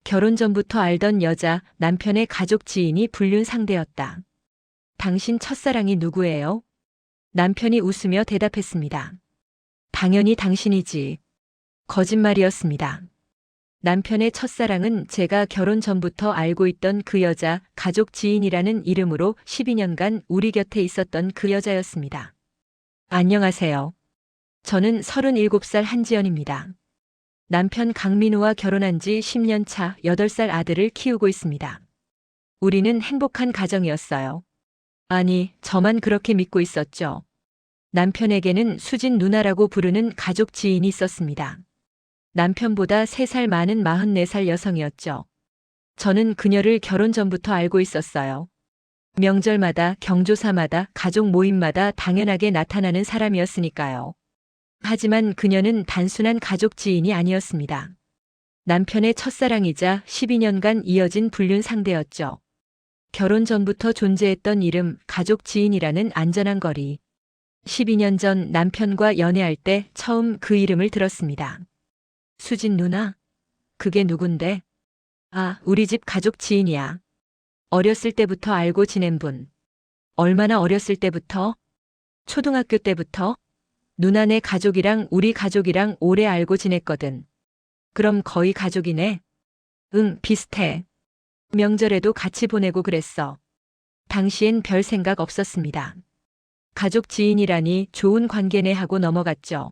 결혼 전부터 알던 여자, 남편의 가족 지인이 불륜 상대였다. 당신 첫사랑이 누구예요? 남편이 웃으며 대답했습니다. 당연히 당신이지. 거짓말이었습니다. 남편의 첫사랑은 제가 결혼 전부터 알고 있던 그 여자, 가족 지인이라는 이름으로 12년간 우리 곁에 있었던 그 여자였습니다. 안녕하세요. 저는 37살 한지연입니다. 남편 강민우와 결혼한 지 10년 차 8살 아들을 키우고 있습니다. 우리는 행복한 가정이었어요. 아니, 저만 그렇게 믿고 있었죠. 남편에게는 수진 누나라고 부르는 가족 지인이 있었습니다. 남편보다 3살 많은 44살 여성이었죠. 저는 그녀를 결혼 전부터 알고 있었어요. 명절마다, 경조사마다, 가족 모임마다 당연하게 나타나는 사람이었으니까요. 하지만 그녀는 단순한 가족 지인이 아니었습니다. 남편의 첫사랑이자 12년간 이어진 불륜 상대였죠. 결혼 전부터 존재했던 이름, 가족 지인이라는 안전한 거리. 12년 전 남편과 연애할 때 처음 그 이름을 들었습니다. 수진 누나? 그게 누군데? 아, 우리 집 가족 지인이야. 어렸을 때부터 알고 지낸 분. 얼마나 어렸을 때부터? 초등학교 때부터? 누나네 가족이랑 우리 가족이랑 오래 알고 지냈거든. 그럼 거의 가족이네? 응, 비슷해. 명절에도 같이 보내고 그랬어. 당시엔 별 생각 없었습니다. 가족 지인이라니 좋은 관계네 하고 넘어갔죠.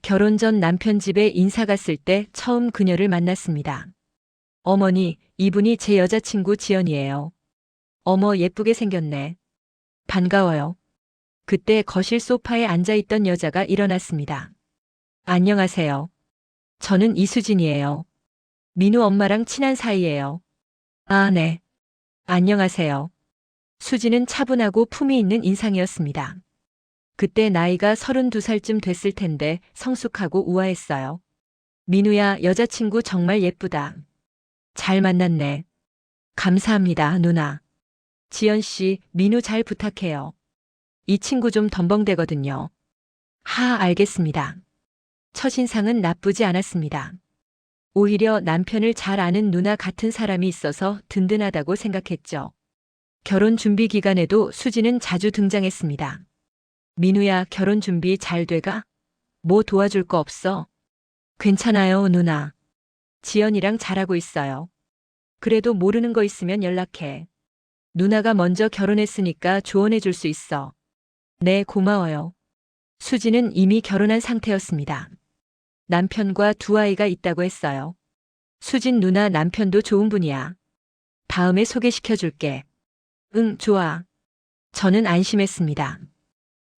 결혼 전 남편 집에 인사 갔을 때 처음 그녀를 만났습니다. 어머니, 이분이 제 여자친구 지연이에요. 어머, 예쁘게 생겼네. 반가워요. 그때 거실 소파에 앉아있던 여자가 일어났습니다. 안녕하세요. 저는 이수진이에요. 민우 엄마랑 친한 사이예요. 아, 네. 안녕하세요. 수진은 차분하고 품위 있는 인상이었습니다. 그때 나이가 32살쯤 됐을 텐데 성숙하고 우아했어요. 민우야, 여자친구 정말 예쁘다. 잘 만났네. 감사합니다, 누나. 지연 씨, 민우 잘 부탁해요. 이 친구 좀 덤벙대거든요. 알겠습니다. 첫인상은 나쁘지 않았습니다. 오히려 남편을 잘 아는 누나 같은 사람이 있어서 든든하다고 생각했죠. 결혼 준비 기간에도 수지는 자주 등장했습니다. 민우야, 결혼 준비 잘 돼가? 뭐 도와줄 거 없어? 괜찮아요, 누나. 지연이랑 잘하고 있어요. 그래도 모르는 거 있으면 연락해. 누나가 먼저 결혼했으니까 조언해 줄 수 있어. 네, 고마워요. 수지는 이미 결혼한 상태였습니다. 남편과 2아이가 있다고 했어요. 수진 누나 남편도 좋은 분이야. 다음에 소개시켜 줄게. 응, 좋아. 저는 안심했습니다.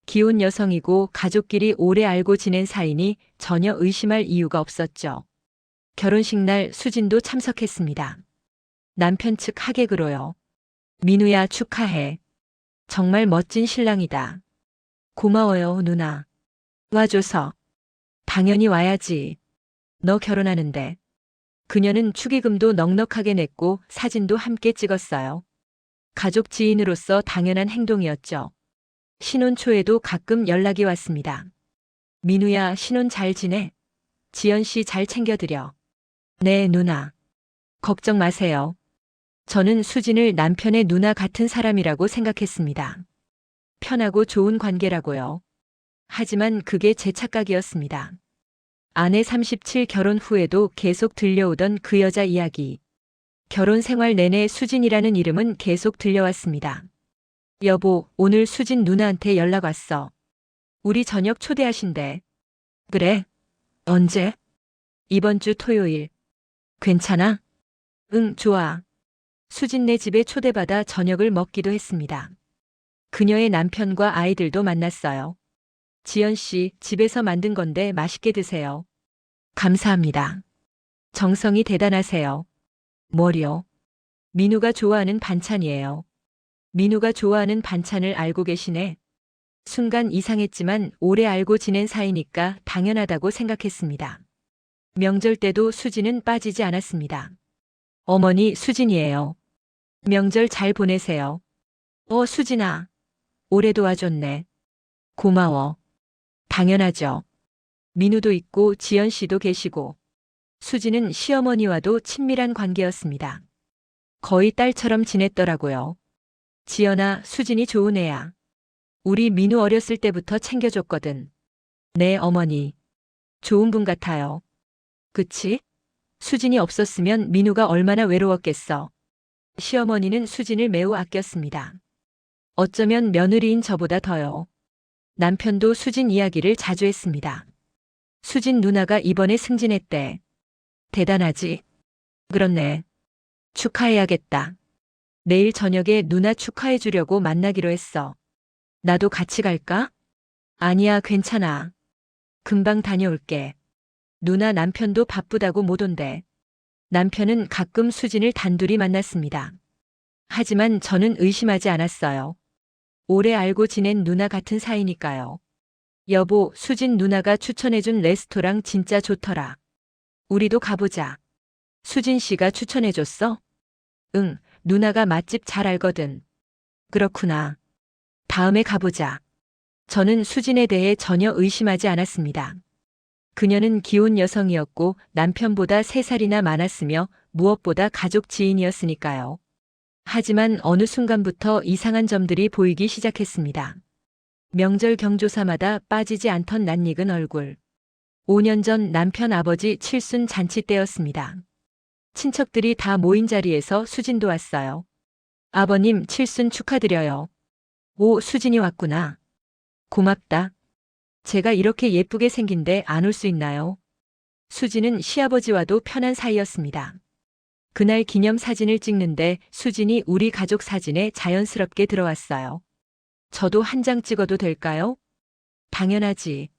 기혼 여성이고 가족끼리 오래 알고 지낸 사이니 전혀 의심할 이유가 없었죠. 결혼식 날 수진도 참석했습니다. 남편 측 하객으로요. 민우야, 축하해. 정말 멋진 신랑이다. 고마워요, 누나. 와줘서. 당연히 와야지. 너 결혼하는데. 그녀는 축의금도 넉넉하게 냈고 사진도 함께 찍었어요. 가족 지인으로서 당연한 행동이었죠. 신혼 초에도 가끔 연락이 왔습니다. 민우야, 신혼 잘 지내? 지연 씨 잘 챙겨드려. 네, 누나. 걱정 마세요. 저는 수진을 남편의 누나 같은 사람이라고 생각했습니다. 편하고 좋은 관계라고요. 하지만 그게 제 착각이었습니다. 아내 37 결혼 후에도 계속 들려오던 그 여자 이야기. 결혼 생활 내내 수진이라는 이름은 계속 들려왔습니다. 여보, 오늘 수진 누나한테 연락 왔어. 우리 저녁 초대하신대. 그래? 언제? 이번 주 토요일. 괜찮아? 응, 좋아. 수진네 집에 초대받아 저녁을 먹기도 했습니다. 그녀의 남편과 아이들도 만났어요. 지연 씨, 집에서 만든 건데 맛있게 드세요. 감사합니다. 정성이 대단하세요. 뭐요? 민우가 좋아하는 반찬이에요. 민우가 좋아하는 반찬을 알고 계시네. 순간 이상했지만 오래 알고 지낸 사이니까 당연하다고 생각했습니다. 명절 때도 수진은 빠지지 않았습니다. 어머니, 수진이에요. 명절 잘 보내세요. 수진아. 오래 도와줬네. 고마워. 당연하죠. 민우도 있고 지연 씨도 계시고. 수지는 시어머니와도 친밀한 관계였습니다. 거의 딸처럼 지냈더라고요. 지연아, 수진이 좋은 애야. 우리 민우 어렸을 때부터 챙겨줬거든. 네, 어머니. 좋은 분 같아요. 그치? 수진이 없었으면 민우가 얼마나 외로웠겠어. 시어머니는 수진을 매우 아꼈습니다. 어쩌면 며느리인 저보다 더요. 남편도 수진 이야기를 자주 했습니다. 수진 누나가 이번에 승진했대. 대단하지? 그렇네. 축하해야겠다. 내일 저녁에 누나 축하해 주려고 만나기로 했어. 나도 같이 갈까? 아니야, 괜찮아. 금방 다녀올게. 누나 남편도 바쁘다고 못 온대. 남편은 가끔 수진을 단둘이 만났습니다. 하지만 저는 의심하지 않았어요. 오래 알고 지낸 누나 같은 사이니까요. 여보, 수진 누나가 추천해준 레스토랑 진짜 좋더라. 우리도 가보자. 수진 씨가 추천해줬어? 응, 누나가 맛집 잘 알거든. 그렇구나. 다음에 가보자. 저는 수진에 대해 전혀 의심하지 않았습니다. 그녀는 귀여운 여성이었고 남편보다 3살이나 많았으며 무엇보다 가족 지인이었으니까요. 하지만 어느 순간부터 이상한 점들이 보이기 시작했습니다. 명절 경조사마다 빠지지 않던 낯익은 얼굴. 5년 전 남편 아버지 칠순 잔치 때였습니다. 친척들이 다 모인 자리에서 수진도 왔어요. 아버님, 칠순 축하드려요. 오, 수진이 왔구나. 고맙다. 제가 이렇게 예쁘게 생긴데 안 올 수 있나요? 수진은 시아버지와도 편한 사이였습니다. 그날 기념 사진을 찍는데 수진이 우리 가족 사진에 자연스럽게 들어왔어요. 저도 한 장 찍어도 될까요? 당연하지.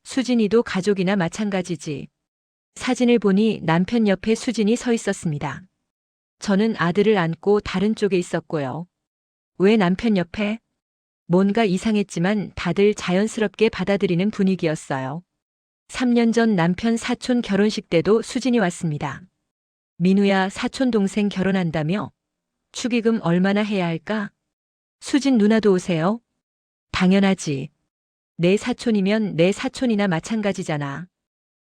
수진이도 가족이나 마찬가지지. 사진을 보니 남편 옆에 수진이 서 있었습니다. 저는 아들을 안고 다른 쪽에 있었고요. 왜 남편 옆에? 뭔가 이상했지만 다들 자연스럽게 받아들이는 분위기였어요. 3년 전 남편 사촌 결혼식 때도 수진이 왔습니다. 민우야, 사촌 동생 결혼한다며? 축의금 얼마나 해야 할까? 수진 누나도 오세요? 당연하지. 내 사촌이면 내 사촌이나 마찬가지잖아.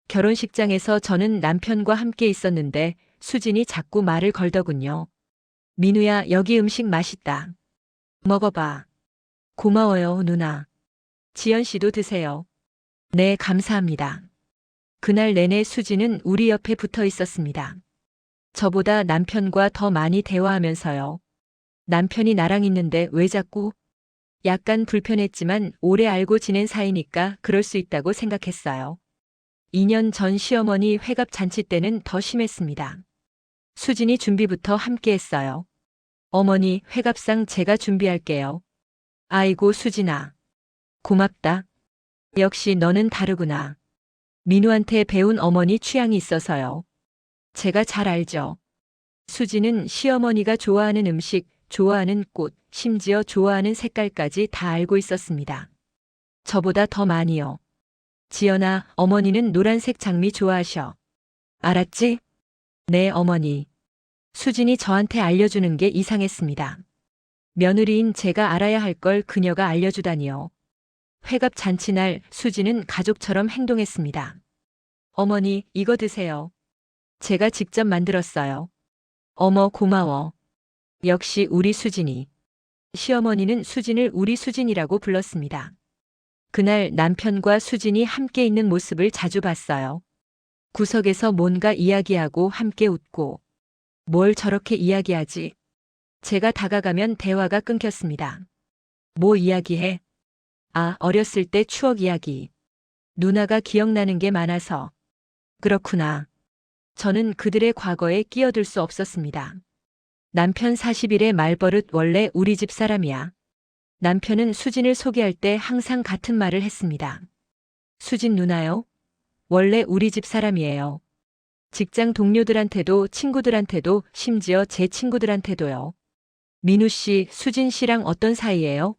결혼식장에서 저는 남편과 함께 있었는데 수진이 자꾸 말을 걸더군요. 민우야, 여기 음식 맛있다. 먹어봐. 고마워요, 누나. 지연 씨도 드세요. 네, 감사합니다. 그날 내내 수진은 우리 옆에 붙어 있었습니다. 저보다 남편과 더 많이 대화하면서요. 남편이 나랑 있는데 왜 자꾸? 약간 불편했지만 오래 알고 지낸 사이니까 그럴 수 있다고 생각했어요. 2년 전 시어머니 회갑 잔치 때는 더 심했습니다. 수진이 준비부터 함께 했어요. 어머니, 회갑상 제가 준비할게요. 아이고, 수진아. 고맙다. 역시 너는 다르구나. 민우한테 배운 어머니 취향이 있어서요. 제가 잘 알죠. 수진은 시어머니가 좋아하는 음식, 좋아하는 꽃, 심지어 좋아하는 색깔까지 다 알고 있었습니다. 저보다 더 많이요. 지연아, 어머니는 노란색 장미 좋아하셔. 알았지? 네, 어머니. 수진이 저한테 알려주는 게 이상했습니다. 며느리인 제가 알아야 할 걸 그녀가 알려주다니요. 회갑 잔치날 수진은 가족처럼 행동했습니다. 어머니, 이거 드세요. 제가 직접 만들었어요. 어머, 고마워. 역시 우리 수진이. 시어머니는 수진을 우리 수진이라고 불렀습니다. 그날 남편과 수진이 함께 있는 모습을 자주 봤어요. 구석에서 뭔가 이야기하고 함께 웃고. 뭘 저렇게 이야기하지? 제가 다가가면 대화가 끊겼습니다. 뭐 이야기해? 아, 어렸을 때 추억 이야기. 누나가 기억나는 게 많아서. 그렇구나. 저는 그들의 과거에 끼어들 수 없었습니다. 남편 40일의 말버릇 원래 우리 집 사람이야. 남편은 수진을 소개할 때 항상 같은 말을 했습니다. 수진 누나요? 원래 우리 집 사람이에요. 직장 동료들한테도 친구들한테도 심지어 제 친구들한테도요. 민우 씨, 수진 씨랑 어떤 사이예요?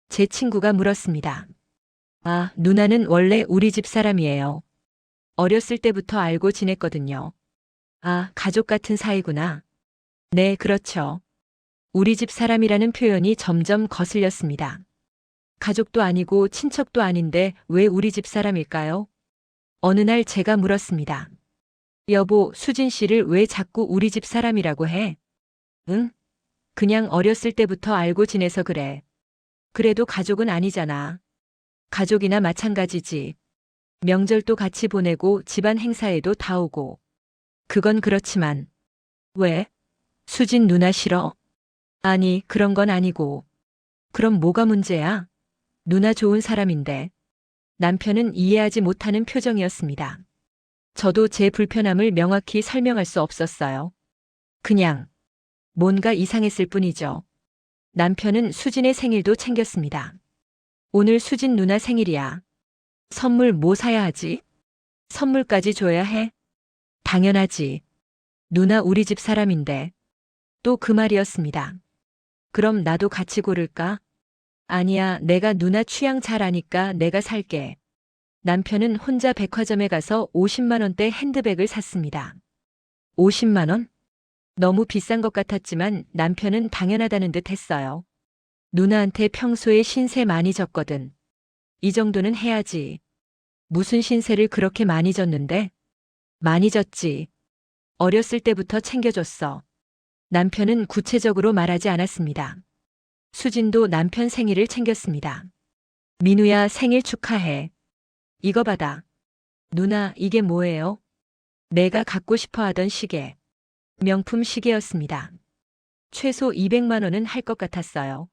제 친구가 물었습니다. 아, 누나는 원래 우리 집 사람이에요. 어렸을 때부터 알고 지냈거든요. 아, 가족 같은 사이구나. 네, 그렇죠. 우리 집 사람이라는 표현이 점점 거슬렸습니다. 가족도 아니고 친척도 아닌데 왜 우리 집 사람일까요? 어느 날 제가 물었습니다. 여보, 수진 씨를 왜 자꾸 우리 집 사람이라고 해? 응? 그냥 어렸을 때부터 알고 지내서 그래. 그래도 가족은 아니잖아. 가족이나 마찬가지지. 명절도 같이 보내고 집안 행사에도 다 오고. 그건 그렇지만. 왜? 수진 누나 싫어? 아니, 그런 건 아니고. 그럼 뭐가 문제야? 누나 좋은 사람인데. 남편은 이해하지 못하는 표정이었습니다. 저도 제 불편함을 명확히 설명할 수 없었어요. 그냥 뭔가 이상했을 뿐이죠. 남편은 수진의 생일도 챙겼습니다. 오늘 수진 누나 생일이야. 선물 뭐 사야 하지? 선물까지 줘야 해? 당연하지. 누나 우리 집 사람인데. 또 그 말이었습니다. 그럼 나도 같이 고를까? 아니야, 내가 누나 취향 잘 아니까 내가 살게. 남편은 혼자 백화점에 가서 50만 원대 핸드백을 샀습니다. 50만 원? 너무 비싼 것 같았지만 남편은 당연하다는 듯 했어요. 누나한테 평소에 신세 많이 졌거든. 이 정도는 해야지. 무슨 신세를 그렇게 많이 졌는데? 많이 졌지. 어렸을 때부터 챙겨줬어. 남편은 구체적으로 말하지 않았습니다. 수진도 남편 생일을 챙겼습니다. 민우야, 생일 축하해. 이거 받아. 누나, 이게 뭐예요? 내가 갖고 싶어 하던 시계. 명품 시계였습니다. 최소 200만 원은 할 것 같았어요.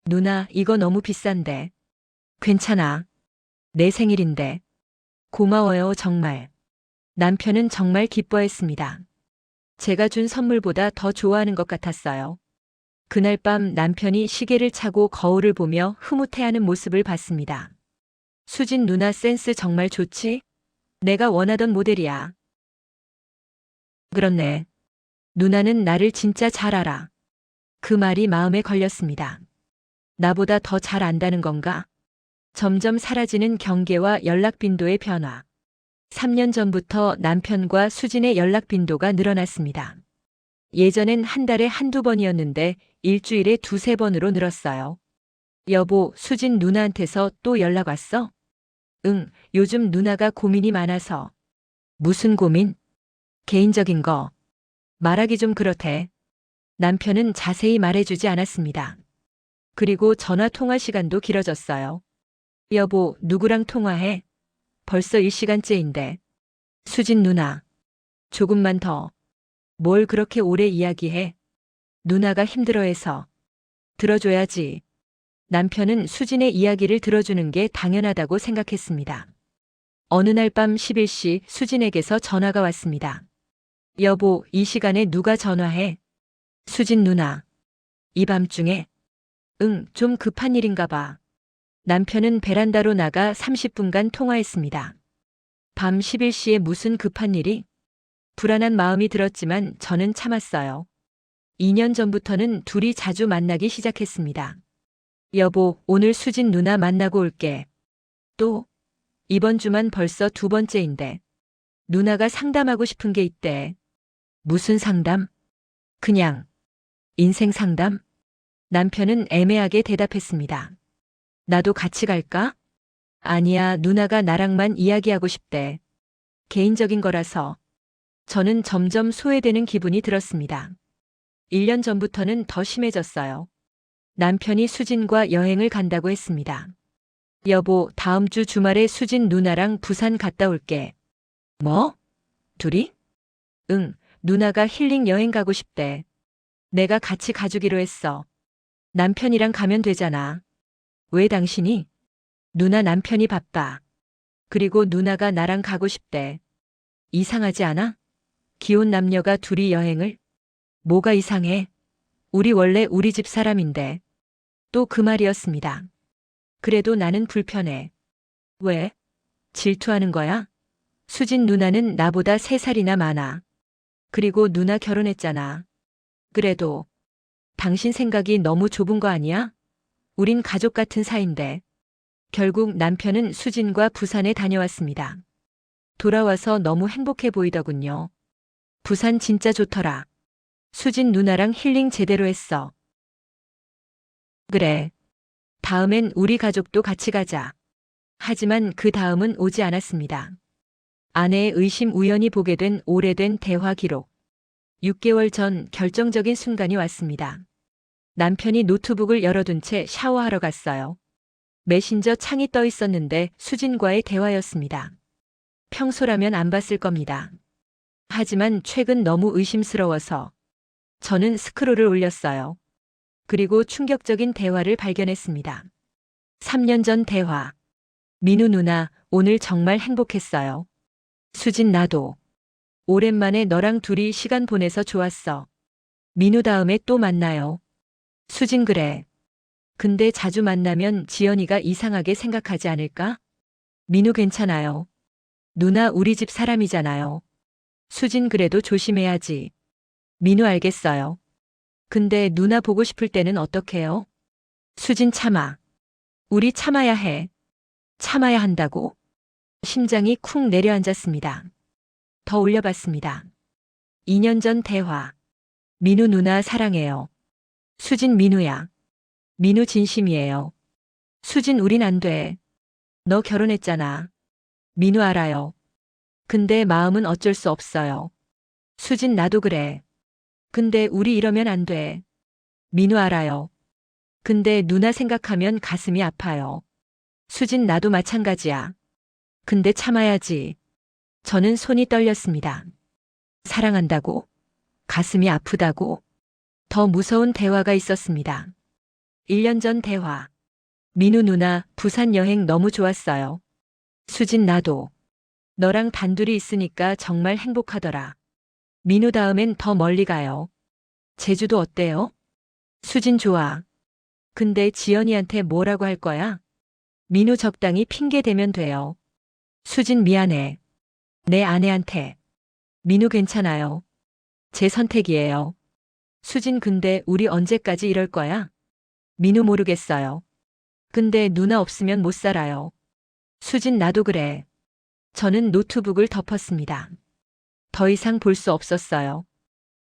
누나, 이거 너무 비싼데. 괜찮아. 내 생일인데. 고마워요, 정말. 남편은 정말 기뻐했습니다. 제가 준 선물보다 더 좋아하는 것 같았어요. 그날 밤 남편이 시계를 차고 거울을 보며 흐뭇해하는 모습을 봤습니다. 수진 누나 센스 정말 좋지? 내가 원하던 모델이야. 그렇네. 누나는 나를 진짜 잘 알아. 그 말이 마음에 걸렸습니다. 나보다 더 잘 안다는 건가? 점점 사라지는 경계와 연락 빈도의 변화. 3년 전부터 남편과 수진의 연락 빈도가 늘어났습니다. 예전엔 한 달에 한두 번이었는데 일주일에 두세 번으로 늘었어요. 여보, 수진 누나한테서 또 연락 왔어? 응, 요즘 누나가 고민이 많아서. 무슨 고민? 개인적인 거. 말하기 좀 그렇대. 남편은 자세히 말해주지 않았습니다. 그리고 전화 통화 시간도 길어졌어요. 여보, 누구랑 통화해? 벌써 1시간째인데. 수진 누나. 조금만 더. 뭘 그렇게 오래 이야기해? 누나가 힘들어해서. 들어줘야지. 남편은 수진의 이야기를 들어주는 게 당연하다고 생각했습니다. 어느 날 밤 11시 수진에게서 전화가 왔습니다. 여보, 이 시간에 누가 전화해? 수진 누나. 이 밤중에? 응, 좀 급한 일인가 봐. 남편은 베란다로 나가 30분간 통화했습니다. 밤 11시에 무슨 급한 일이? 불안한 마음이 들었지만 저는 참았어요. 2년 전부터는 둘이 자주 만나기 시작했습니다. 여보, 오늘 수진 누나 만나고 올게. 또? 이번 주만 벌써 두 번째인데. 누나가 상담하고 싶은 게 있대. 무슨 상담? 그냥. 인생 상담? 남편은 애매하게 대답했습니다. 나도 같이 갈까? 아니야, 누나가 나랑만 이야기하고 싶대. 개인적인 거라서. 저는 점점 소외되는 기분이 들었습니다. 1년 전부터는 더 심해졌어요. 남편이 수진과 여행을 간다고 했습니다. 여보, 다음 주 주말에 수진 누나랑 부산 갔다 올게. 뭐? 둘이? 응, 누나가 힐링 여행 가고 싶대. 내가 같이 가주기로 했어. 남편이랑 가면 되잖아. 왜 당신이? 누나 남편이 바빠. 그리고 누나가 나랑 가고 싶대. 이상하지 않아? 기혼 남녀가 둘이 여행을? 뭐가 이상해? 우리 원래 우리 집 사람인데. 또 그 말이었습니다. 그래도 나는 불편해. 왜? 질투하는 거야? 수진 누나는 나보다 3살이나 많아. 그리고 누나 결혼했잖아. 그래도 당신 생각이 너무 좁은 거 아니야? 우린 가족 같은 사이인데. 결국 남편은 수진과 부산에 다녀왔습니다. 돌아와서 너무 행복해 보이더군요. 부산 진짜 좋더라. 수진 누나랑 힐링 제대로 했어. 그래. 다음엔 우리 가족도 같이 가자. 하지만 그 다음은 오지 않았습니다. 아내의 의심 우연히 보게 된 오래된 대화 기록. 6개월 전 결정적인 순간이 왔습니다. 남편이 노트북을 열어둔 채 샤워하러 갔어요. 메신저 창이 떠 있었는데 수진과의 대화였습니다. 평소라면 안 봤을 겁니다. 하지만 최근 너무 의심스러워서 저는 스크롤을 올렸어요. 그리고 충격적인 대화를 발견했습니다. 3년 전 대화. 민우 누나, 오늘 정말 행복했어요. 수진 나도. 오랜만에 너랑 둘이 시간 보내서 좋았어. 민우 다음에 또 만나요. 수진 그래. 근데 자주 만나면 지연이가 이상하게 생각하지 않을까? 민우 괜찮아요. 누나 우리 집 사람이잖아요. 수진 그래도 조심해야지. 민우 알겠어요. 근데 누나 보고 싶을 때는 어떡해요? 수진 참아. 우리 참아야 해. 참아야 한다고? 심장이 쿵 내려앉았습니다. 더 올려봤습니다. 2년 전 대화. 민우 누나 사랑해요. 수진 민우야. 민우 진심이에요. 수진 우린 안 돼. 너 결혼했잖아. 민우 알아요. 근데 마음은 어쩔 수 없어요. 수진 나도 그래. 근데 우리 이러면 안 돼. 민우 알아요. 근데 누나 생각하면 가슴이 아파요. 수진 나도 마찬가지야. 근데 참아야지. 저는 손이 떨렸습니다. 사랑한다고? 가슴이 아프다고? 더 무서운 대화가 있었습니다. 1년 전 대화. 민우 누나, 부산 여행 너무 좋았어요. 수진 나도. 너랑 단둘이 있으니까 정말 행복하더라. 민우 다음엔 더 멀리 가요. 제주도 어때요? 수진 좋아. 근데 지연이한테 뭐라고 할 거야? 민우 적당히 핑계 대면 돼요. 수진 미안해. 내 아내한테. 민우 괜찮아요. 제 선택이에요. 수진 근데 우리 언제까지 이럴 거야? 민우 모르겠어요. 근데 누나 없으면 못 살아요. 수진 나도 그래. 저는 노트북을 덮었습니다. 더 이상 볼 수 없었어요.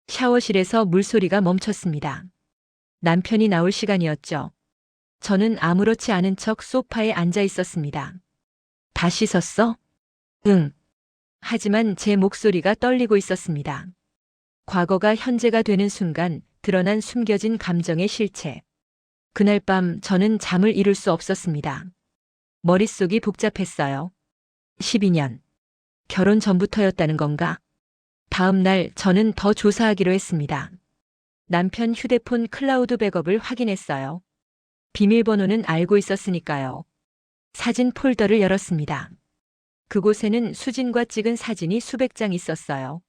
샤워실에서 물소리가 멈췄습니다. 남편이 나올 시간이었죠. 저는 아무렇지 않은 척 소파에 앉아 있었습니다. 다 씻었어? 응. 하지만 제 목소리가 떨리고 있었습니다. 과거가 현재가 되는 순간 드러난 숨겨진 감정의 실체. 그날 밤 저는 잠을 이룰 수 없었습니다. 머릿속이 복잡했어요. 12년. 결혼 전부터였다는 건가? 다음 날 저는 더 조사하기로 했습니다. 남편 휴대폰 클라우드 백업을 확인했어요. 비밀번호는 알고 있었으니까요. 사진 폴더를 열었습니다. 그곳에는 수진과 찍은 사진이 수백 장 있었어요.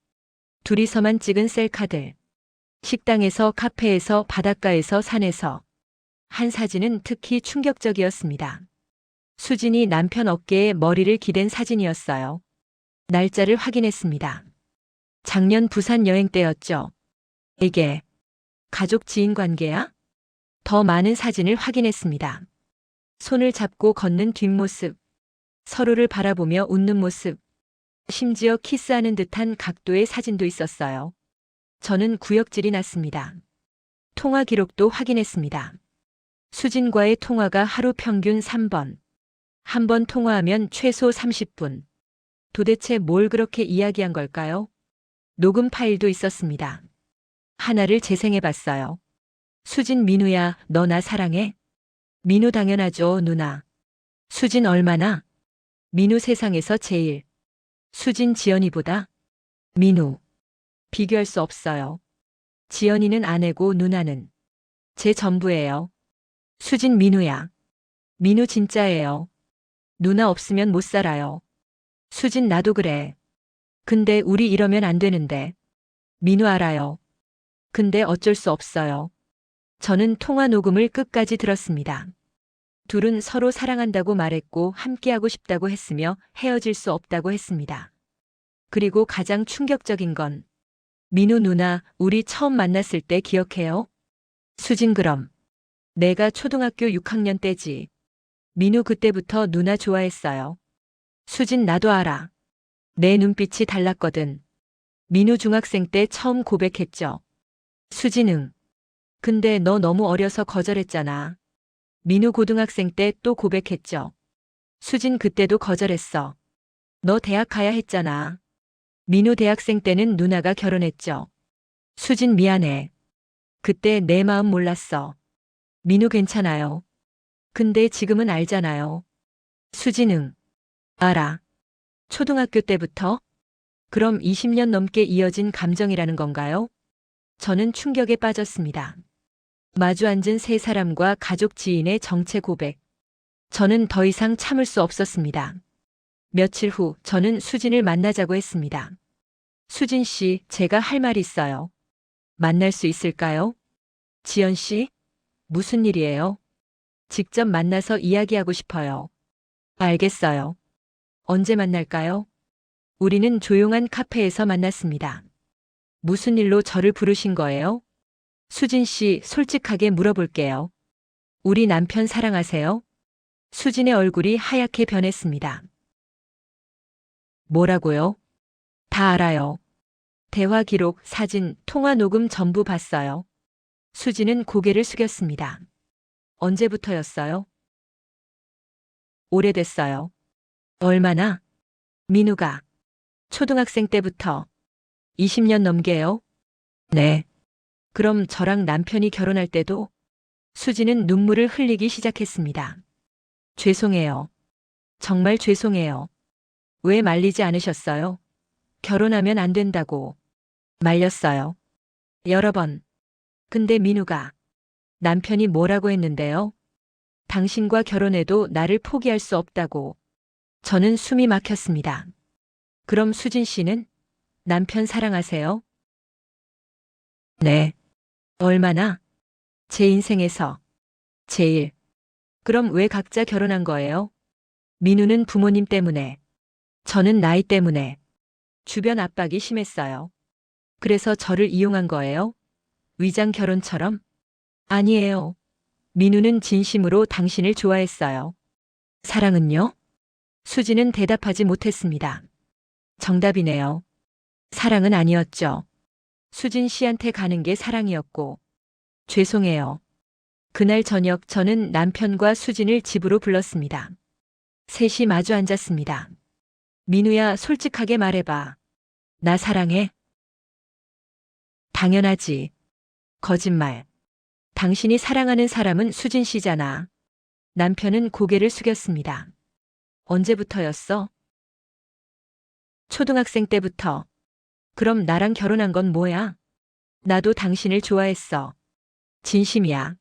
둘이서만 찍은 셀카들. 식당에서, 카페에서, 바닷가에서, 산에서. 한 사진은 특히 충격적이었습니다. 수진이 남편 어깨에 머리를 기댄 사진이었어요. 날짜를 확인했습니다. 작년 부산 여행 때였죠. 이게 가족 지인 관계야? 더 많은 사진을 확인했습니다. 손을 잡고 걷는 뒷모습, 서로를 바라보며 웃는 모습, 심지어 키스하는 듯한 각도의 사진도 있었어요. 저는 구역질이 났습니다. 통화 기록도 확인했습니다. 수진과의 통화가 하루 평균 3번. 한 번 통화하면 최소 30분. 도대체 뭘 그렇게 이야기한 걸까요? 녹음 파일도 있었습니다. 하나를 재생해봤어요. 수진 민우야, 너 나 사랑해? 민우 당연하죠, 누나. 수진 얼마나? 민우 세상에서 제일. 수진 지연이보다? 민우. 비교할 수 없어요. 지연이는 아내고 누나는 제 전부예요. 수진 민우야. 민우 진짜예요. 누나 없으면 못 살아요. 수진 나도 그래. 근데 우리 이러면 안 되는데. 민우 알아요. 근데 어쩔 수 없어요. 저는 통화 녹음을 끝까지 들었습니다. 둘은 서로 사랑한다고 말했고 함께하고 싶다고 했으며 헤어질 수 없다고 했습니다. 그리고 가장 충격적인 건 민우 누나, 우리 처음 만났을 때 기억해요? 수진 그럼. 내가 초등학교 6학년 때지. 민우 그때부터 누나 좋아했어요. 수진 나도 알아. 내 눈빛이 달랐거든. 민우 중학생 때 처음 고백했죠. 수진 응. 근데 너 너무 어려서 거절했잖아. 민우 고등학생 때 또 고백했죠. 수진 그때도 거절했어. 너 대학 가야 했잖아. 민우 대학생 때는 누나가 결혼했죠. 수진 미안해. 그때 내 마음 몰랐어. 민우 괜찮아요. 근데 지금은 알잖아요. 수진 응. 알아. 초등학교 때부터? 그럼 20년 넘게 이어진 감정이라는 건가요? 저는 충격에 빠졌습니다. 마주 앉은 세 사람과 가족 지인의 정체 고백. 저는 더 이상 참을 수 없었습니다. 며칠 후 저는 수진을 만나자고 했습니다. 수진 씨, 제가 할 말 있어요. 만날 수 있을까요? 지연 씨, 무슨 일이에요? 직접 만나서 이야기하고 싶어요. 알겠어요. 언제 만날까요? 우리는 조용한 카페에서 만났습니다. 무슨 일로 저를 부르신 거예요? 수진 씨, 솔직하게 물어볼게요. 우리 남편 사랑하세요? 수진의 얼굴이 하얗게 변했습니다. 뭐라고요? 다 알아요. 대화 기록, 사진, 통화 녹음 전부 봤어요. 수진은 고개를 숙였습니다. 언제부터였어요? 오래됐어요. 얼마나? 민우가. 초등학생 때부터. 20년 넘게요? 네. 그럼 저랑 남편이 결혼할 때도? 수진은 눈물을 흘리기 시작했습니다. 죄송해요. 정말 죄송해요. 왜 말리지 않으셨어요? 결혼하면 안 된다고. 말렸어요. 여러 번. 근데 민우가. 남편이 뭐라고 했는데요? 당신과 결혼해도 나를 포기할 수 없다고. 저는 숨이 막혔습니다. 그럼 수진 씨는? 남편 사랑하세요? 네. 얼마나? 제 인생에서. 제일. 그럼 왜 각자 결혼한 거예요? 민우는 부모님 때문에. 저는 나이 때문에. 주변 압박이 심했어요. 그래서 저를 이용한 거예요? 위장 결혼처럼? 아니에요. 민우는 진심으로 당신을 좋아했어요. 사랑은요? 수지는 대답하지 못했습니다. 정답이네요. 사랑은 아니었죠. 수진 씨한테 가는 게 사랑이었고. 죄송해요. 그날 저녁 저는 남편과 수진을 집으로 불렀습니다. 셋이 마주 앉았습니다. 민우야, 솔직하게 말해봐. 나 사랑해? 당연하지. 거짓말. 당신이 사랑하는 사람은 수진 씨잖아. 남편은 고개를 숙였습니다. 언제부터였어? 초등학생 때부터. 그럼 나랑 결혼한 건 뭐야? 나도 당신을 좋아했어. 진심이야.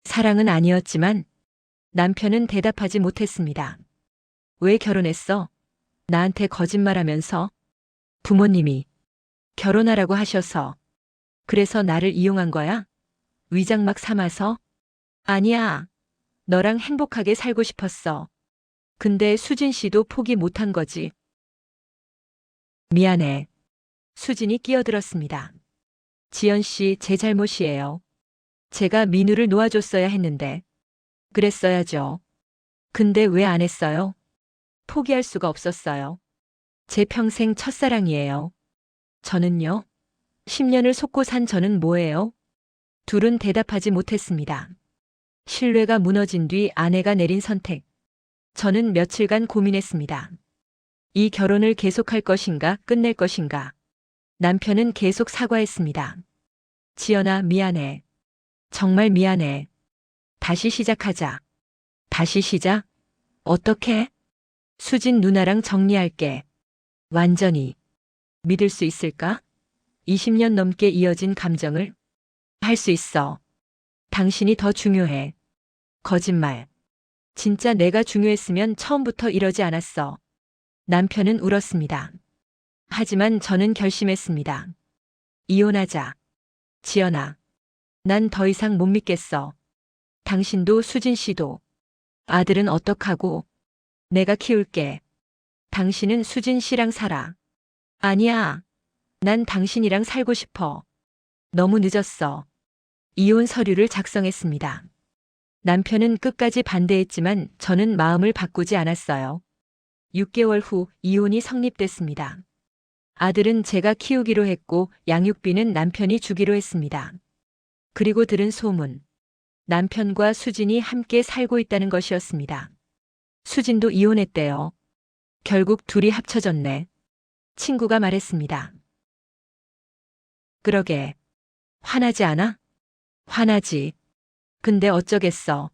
사랑은 아니었지만 남편은 대답하지 못했습니다. 왜 결혼했어? 나한테 거짓말하면서. 부모님이 결혼하라고 하셔서. 그래서 나를 이용한 거야? 위장막 삼아서? 아니야. 너랑 행복하게 살고 싶었어. 근데 수진 씨도 포기 못한 거지. 미안해. 수진이 끼어들었습니다. 지연 씨, 제 잘못이에요. 제가 민우를 놓아줬어야 했는데. 그랬어야죠. 근데 왜 안 했어요? 포기할 수가 없었어요. 제 평생 첫사랑이에요. 저는요? 10년을 속고 산 저는 뭐예요? 둘은 대답하지 못했습니다. 신뢰가 무너진 뒤 아내가 내린 선택. 저는 며칠간 고민했습니다. 이 결혼을 계속할 것인가, 끝낼 것인가. 남편은 계속 사과했습니다. 지연아, 미안해. 정말 미안해. 다시 시작하자. 다시 시작? 어떻게? 수진 누나랑 정리할게. 완전히. 믿을 수 있을까? 20년 넘게 이어진 감정을? 할 수 있어. 당신이 더 중요해. 거짓말. 진짜 내가 중요했으면 처음부터 이러지 않았어. 남편은 울었습니다. 하지만 저는 결심했습니다. 이혼하자. 지연아. 난 더 이상 못 믿겠어. 당신도 수진 씨도. 아들은 어떡하고? 내가 키울게. 당신은 수진 씨랑 살아. 아니야. 난 당신이랑 살고 싶어. 너무 늦었어. 이혼 서류를 작성했습니다. 남편은 끝까지 반대했지만 저는 마음을 바꾸지 않았어요. 6개월 후 이혼이 성립됐습니다. 아들은 제가 키우기로 했고 양육비는 남편이 주기로 했습니다. 그리고 들은 소문. 남편과 수진이 함께 살고 있다는 것이었습니다. 수진도 이혼했대요. 결국 둘이 합쳐졌네. 친구가 말했습니다. 그러게. 화나지 않아? 화나지. 근데 어쩌겠어.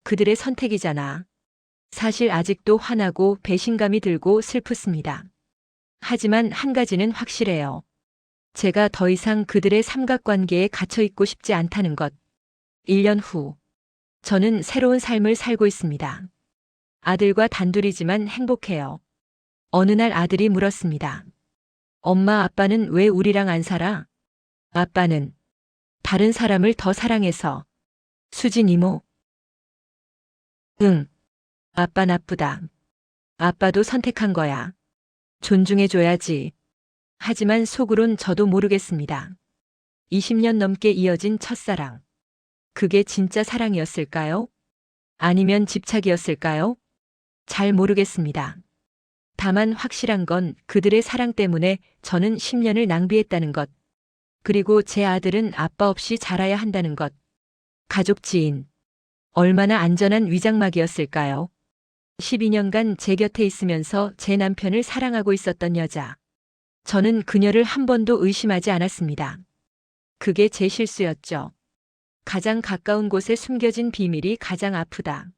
그들의 선택이잖아. 사실 아직도 화나고 배신감이 들고 슬프습니다. 하지만 한 가지는 확실해요. 제가 더 이상 그들의 삼각관계에 갇혀 있고 싶지 않다는 것. 1년 후, 저는 새로운 삶을 살고 있습니다. 아들과 단둘이지만 행복해요. 어느 날 아들이 물었습니다. 엄마, 아빠는 왜 우리랑 안 살아? 아빠는 다른 사람을 더 사랑해서. 수진 이모. 응, 아빠 나쁘다. 아빠도 선택한 거야. 존중해줘야지. 하지만 속으론 저도 모르겠습니다. 20년 넘게 이어진 첫사랑. 그게 진짜 사랑이었을까요? 아니면 집착이었을까요? 잘 모르겠습니다. 다만 확실한 건 그들의 사랑 때문에 저는 10년을 낭비했다는 것. 그리고 제 아들은 아빠 없이 자라야 한다는 것. 가족 지인. 얼마나 안전한 위장막이었을까요? 12년간 제 곁에 있으면서 제 남편을 사랑하고 있었던 여자. 저는 그녀를 한 번도 의심하지 않았습니다. 그게 제 실수였죠. 가장 가까운 곳에 숨겨진 비밀이 가장 아프다.